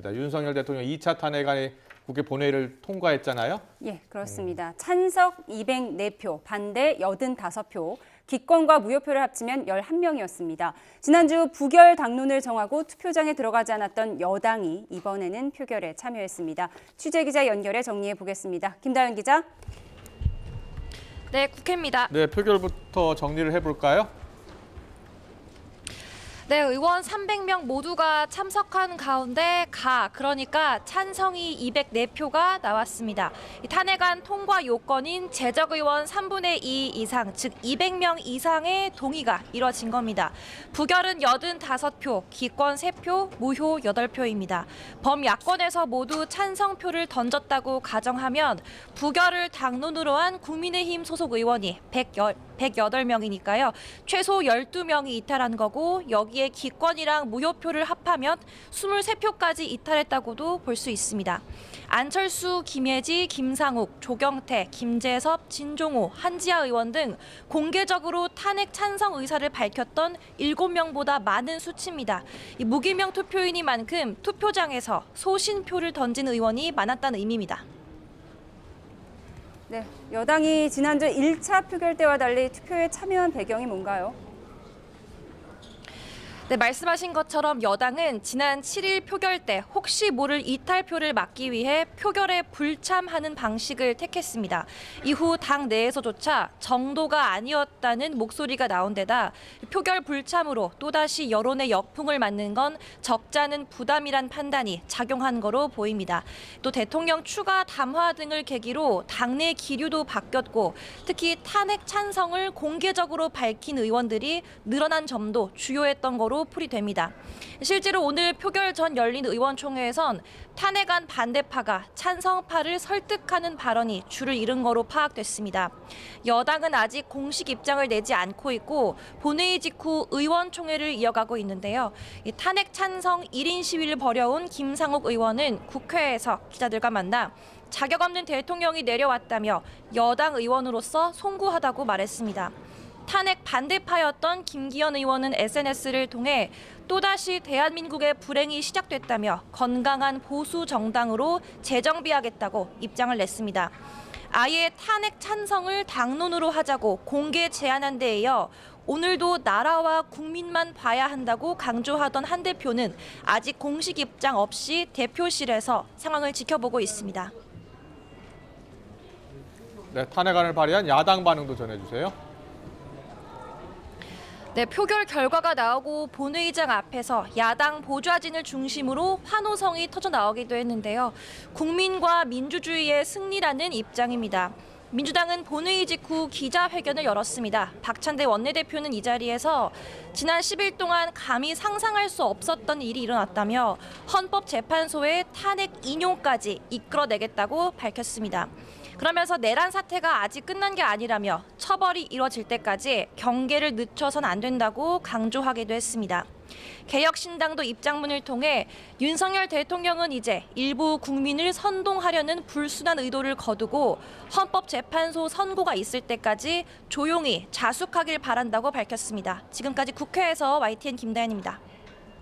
있습니다. 윤석열 대통령 2차 탄핵안이 국회 본회의를 통과했잖아요. 예, 그렇습니다. 찬석 204표, 반대 85표, 기권과 무효표를 합치면 11명이었습니다. 지난주 부결 당론을 정하고 투표장에 들어가지 않았던 여당이 이번에는 표결에 참여했습니다. 취재기자 연결해 정리해 보겠습니다. 김다연 기자. 네, 국회입니다. 네, 표결부터 정리를 해볼까요? 네, 의원 300명 모두가 참석한 가운데 그러니까 찬성이 204표가 나왔습니다. 이 탄핵안 통과 요건인 재적의원 3분의 2 이상, 즉 200명 이상의 동의가 이뤄진 겁니다. 부결은 85표, 기권 3표, 무효 8표입니다. 범야권에서 모두 찬성표를 던졌다고 가정하면 부결을 당론으로 한 국민의힘 소속 의원이 108명이니까요. 최소 12명이 이탈한 거고 여기에 기권이랑 무효표를 합하면 23표까지 이탈했다고도 볼 수 있습니다. 안철수, 김예지, 김상욱, 조경태, 김재섭, 진종호, 한지아 의원 등 공개적으로 탄핵 찬성 의사를 밝혔던 7명보다 많은 수치입니다. 이 무기명 투표인이만큼 투표장에서 소신표를 던진 의원이 많았다는 의미입니다. 네, 여당이 지난주 1차 표결 때와 달리 투표에 참여한 배경이 뭔가요? 네, 말씀하신 것처럼 여당은 지난 7일 표결 때 혹시 모를 이탈표를 막기 위해 표결에 불참하는 방식을 택했습니다. 이후 당 내에서조차 정도가 아니었다는 목소리가 나온 데다 표결 불참으로 또다시 여론의 역풍을 맞는 건 적잖은 부담이란 판단이 작용한 거로 보입니다. 또 대통령 추가 담화 등을 계기로 당내 기류도 바뀌었고 특히 탄핵 찬성을 공개적으로 밝힌 의원들이 늘어난 점도 주요했던 거로 풀이됩니다. 실제로 오늘 표결 전 열린 의원총회에선 탄핵안 반대파가 찬성파를 설득하는 발언이 줄을 이룬 거로 파악됐습니다. 여당은 아직 공식 입장을 내지 않고 있고 본회의 직후 의원총회를 이어가고 있는데요. 이 탄핵 찬성 1인 시위를 벌여온 김상욱 의원은 국회에서 기자들과 만나 자격 없는 대통령이 내려왔다며 여당 의원으로서 송구하다고 말했습니다. 탄핵 반대파였던 김기현 의원은 SNS를 통해 또다시 대한민국의 불행이 시작됐다며 건강한 보수 정당으로 재정비하겠다고 입장을 냈습니다. 아예 탄핵 찬성을 당론으로 하자고 공개 제안한 데 이어 오늘도 나라와 국민만 봐야 한다고 강조하던 한 대표는 아직 공식 입장 없이 대표실에서 상황을 지켜보고 있습니다. 네, 탄핵안을 발의한 야당 반응도 전해주세요. 네, 표결 결과가 나오고 본회의장 앞에서 야당 보좌진을 중심으로 환호성이 터져 나오기도 했는데요. 국민과 민주주의의 승리라는 입장입니다. 민주당은 본회의 직후 기자회견을 열었습니다. 박찬대 원내대표는 이 자리에서 지난 10일 동안 감히 상상할 수 없었던 일이 일어났다며 헌법재판소의 탄핵 인용까지 이끌어내겠다고 밝혔습니다. 그러면서 내란 사태가 아직 끝난 게 아니라며 처벌이 이뤄질 때까지 경계를 늦춰선 안 된다고 강조하기도 했습니다. 개혁신당도 입장문을 통해 윤석열 대통령은 이제 일부 국민을 선동하려는 불순한 의도를 거두고 헌법재판소 선고가 있을 때까지 조용히 자숙하길 바란다고 밝혔습니다. 지금까지 국회에서 YTN 김다연입니다.